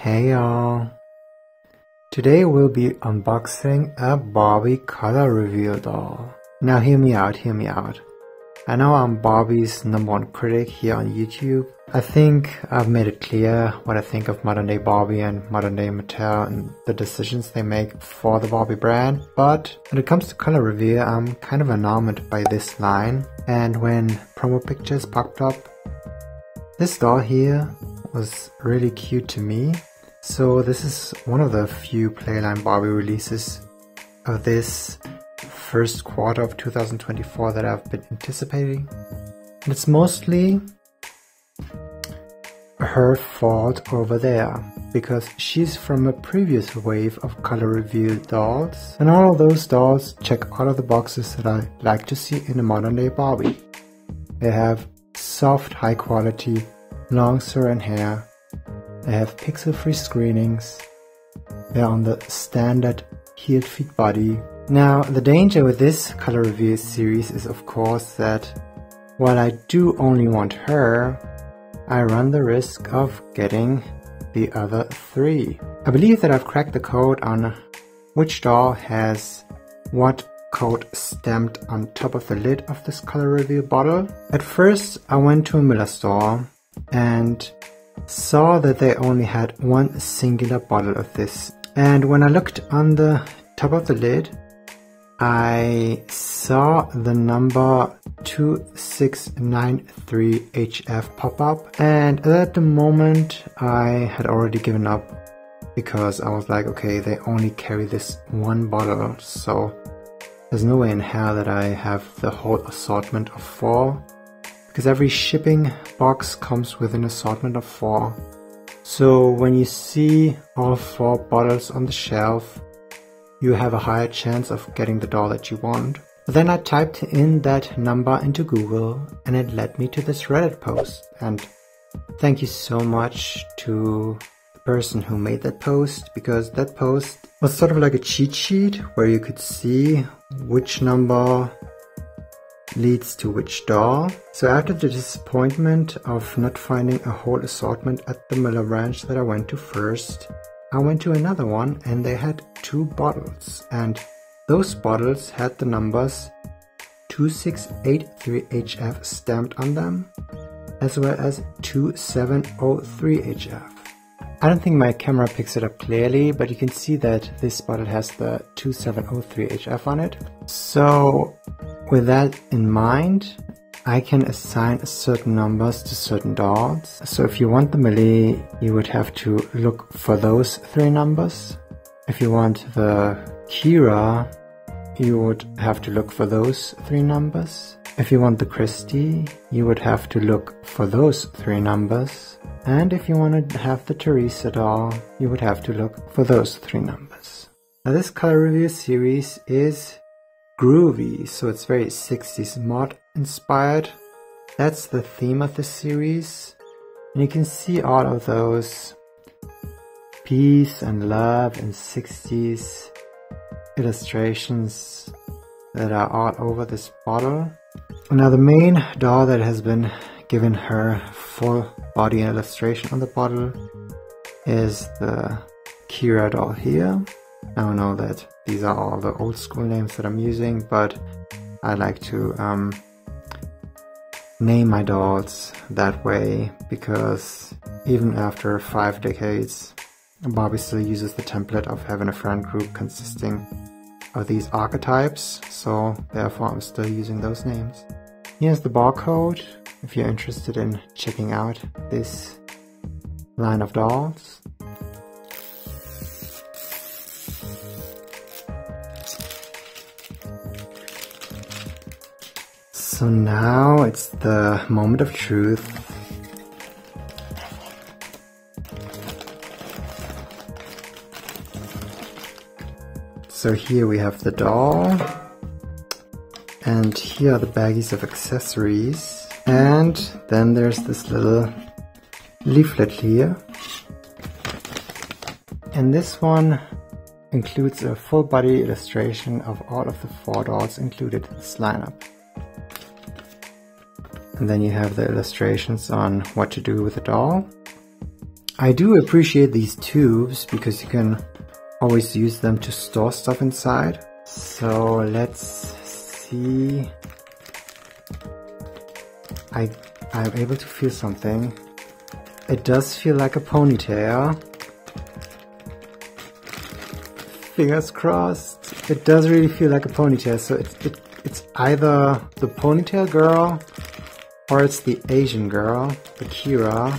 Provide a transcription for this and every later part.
Hey y'all! Today we'll be unboxing a Barbie color reveal doll. Now hear me out. I know I'm Barbie's #1 critic here on YouTube. I think I've made it clear what I think of modern day Barbie and modern day Mattel and the decisions they make for the Barbie brand. But when it comes to color reveal, I'm kind of enamored by this line. And when promo pictures popped up, this doll here was really cute to me. So this is one of the few Playline Barbie releases of this first quarter of 2024 that I've been anticipating. And it's mostly her fault over there, because she's from a previous wave of color reveal dolls. And all of those dolls check all of the boxes that I like to see in a modern day Barbie. They have soft, high quality, long Saran hair. They have pixel-free screenings. They're on the standard heeled feet body. Now, the danger with this color reveal series is of course that while I do only want her, I run the risk of getting the other three. I believe that I've cracked the code on which doll has what code stamped on top of the lid of this color reveal bottle. At first, I went to a Miller store and saw that they only had one singular bottle of this. And when I looked on the top of the lid, I saw the number 2693HF pop up, and at the moment I had already given up, because I was like, okay, they only carry this one bottle, so there's no way in hell that I have the whole assortment of 4, because every shipping box comes with an assortment of 4. So when you see all 4 bottles on the shelf, you have a higher chance of getting the doll that you want. Then I typed in that number into Google and it led me to this Reddit post. And thank you so much to the person who made that post, because that post was sort of like a cheat sheet where you could see which number leads to which doll. So after the disappointment of not finding a whole assortment at the Miller branch that I went to first, I went to another one and they had 2 bottles, and those bottles had the numbers 2683HF stamped on them, as well as 2703HF. I don't think my camera picks it up clearly, but you can see that this bottle has the 2703HF on it. So with that in mind, I can assign certain numbers to certain dolls. So if you want the Millie, you would have to look for those 3 numbers. If you want the Kira, you would have to look for those 3 numbers. If you want the Christy, you would have to look for those 3 numbers. And if you want to have the Teresa doll, you would have to look for those 3 numbers. Now this color reveal series is Groovy, so it's very 60s mod inspired. That's the theme of the series. And you can see all of those peace and love and 60s illustrations that are all over this bottle. Now the main doll that has been given her full body illustration on the bottle is the Kira doll here. I know that these are all the old school names that I'm using, but I like to name my dolls that way, because even after 5 decades, Barbie still uses the template of having a friend group consisting of these archetypes, so therefore I'm still using those names. Here's the barcode if you're interested in checking out this line of dolls. So now it's the moment of truth. So here we have the doll, and here are the baggies of accessories, and then there's this little leaflet here, and this one includes a full body illustration of all of the 4 dolls included in this lineup. And then you have the illustrations on what to do with the doll. I do appreciate these tubes because you can always use them to store stuff inside. So let's see. I'm able to feel something. It does feel like a ponytail. Fingers crossed. It does really feel like a ponytail. So it's either the ponytail girl or it's the Asian girl, the Kira.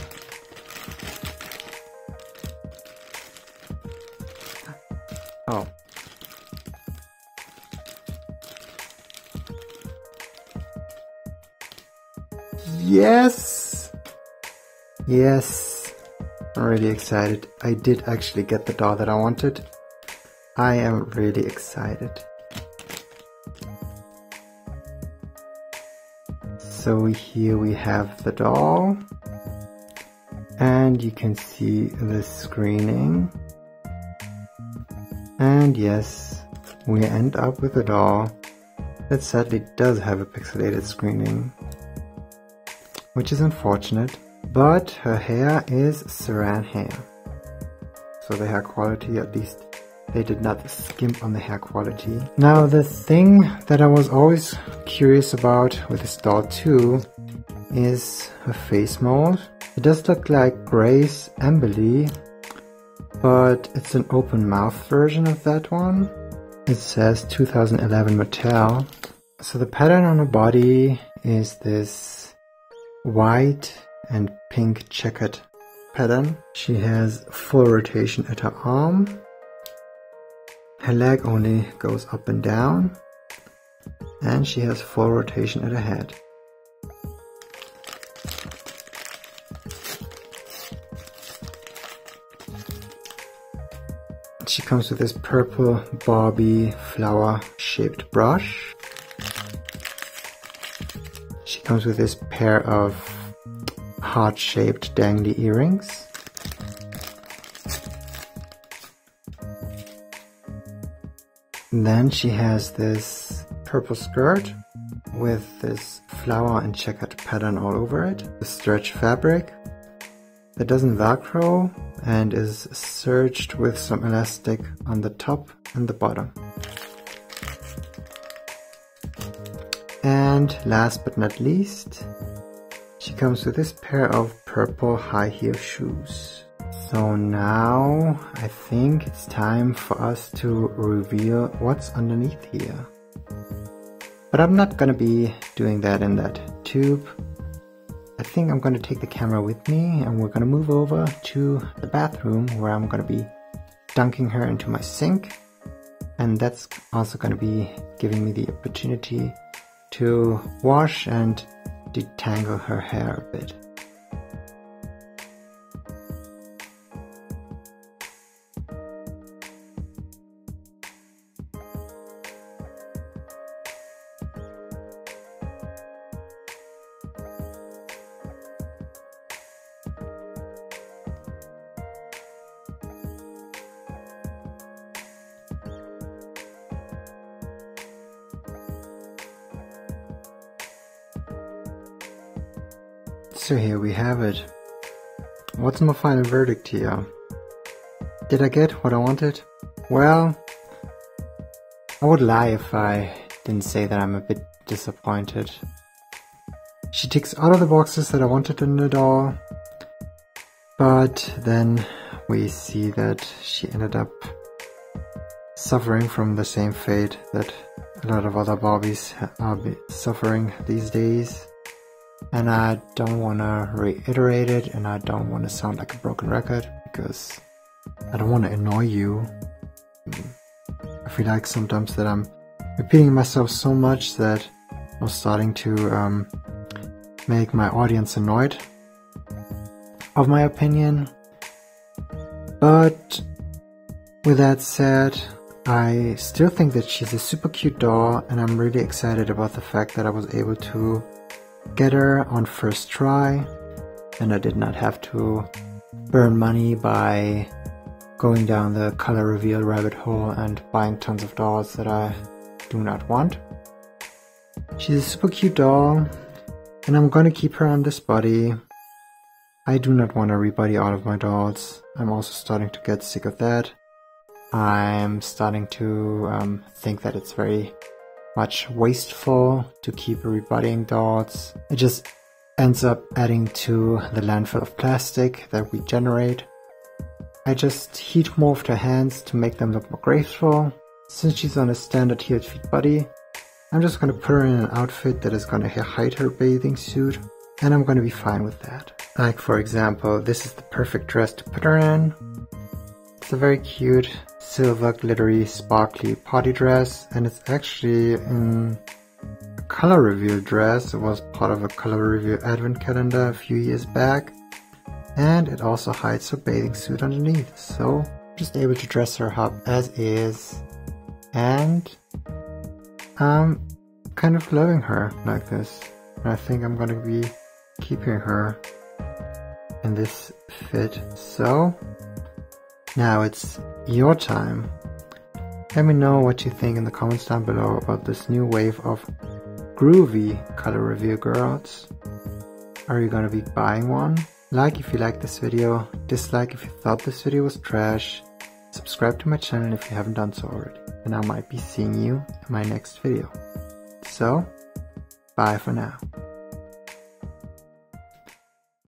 Oh. Yes! Yes! I'm really excited. I did actually get the doll that I wanted. I am really excited. So here we have the doll. And you can see the screening. And yes, we end up with a doll that sadly does have a pixelated screening, which is unfortunate, but her hair is saran hair. So the hair quality, at least they did not skimp on the hair quality. Now the thing that I was always curious about with this doll too is her face mold. It does look like Grace Amberly, but it's an open mouth version of that one. It says 2011 Mattel. So the pattern on her body is this white and pink checkered pattern. She has full rotation at her arm. Her leg only goes up and down. And she has full rotation at her head. She comes with this purple Barbie flower shaped brush. She comes with this pair of heart shaped dangly earrings. And then she has this purple skirt with this flower and checkered pattern all over it. The stretch fabric that doesn't velcro and is serged with some elastic on the top and the bottom. And last but not least, she comes with this pair of purple high heel shoes. So now I think it's time for us to reveal what's underneath here. But I'm not gonna be doing that in that tube. I think I'm gonna take the camera with me and we're gonna move over to the bathroom where I'm gonna be dunking her into my sink. And that's also gonna be giving me the opportunity to wash and detangle her hair a bit. So here we have it. What's my final verdict here? Did I get what I wanted? Well, I would lie if I didn't say that I'm a bit disappointed. She ticks all of the boxes that I wanted in the doll, but then we see that she ended up suffering from the same fate that a lot of other Barbies are suffering these days. And I don't want to reiterate it, and I don't want to sound like a broken record, because I don't want to annoy you. I feel like sometimes that I'm repeating myself so much that I'm starting to make my audience annoyed of my opinion. But with that said, I still think that she's a super cute doll, and I'm really excited about the fact that I was able to get her on first try, and I did not have to burn money by going down the color reveal rabbit hole and buying tons of dolls that I do not want. She's a super cute doll, and I'm gonna keep her on this body. I do not want everybody out of my dolls. I'm also starting to get sick of that. I'm starting to think that it's very much wasteful to keep rebudding dolls. It just ends up adding to the landfill of plastic that we generate. I just heat morphed her hands to make them look more graceful. Since she's on a standard heeled feet body, I'm just gonna put her in an outfit that is gonna hide her bathing suit, and I'm gonna be fine with that. Like for example, this is the perfect dress to put her in. It's a very cute, silver, glittery, sparkly party dress, and it's actually in a color reveal dress. It was part of a color reveal advent calendar a few years back. And it also hides her bathing suit underneath, so just able to dress her up as is. And I'm kind of loving her like this. And I think I'm gonna be keeping her in this fit. So now it's your time. Let me know what you think in the comments down below about this new wave of groovy color reveal girls. Are you gonna be buying one? Like if you liked this video, dislike if you thought this video was trash, subscribe to my channel if you haven't done so already, and I might be seeing you in my next video. So, bye for now.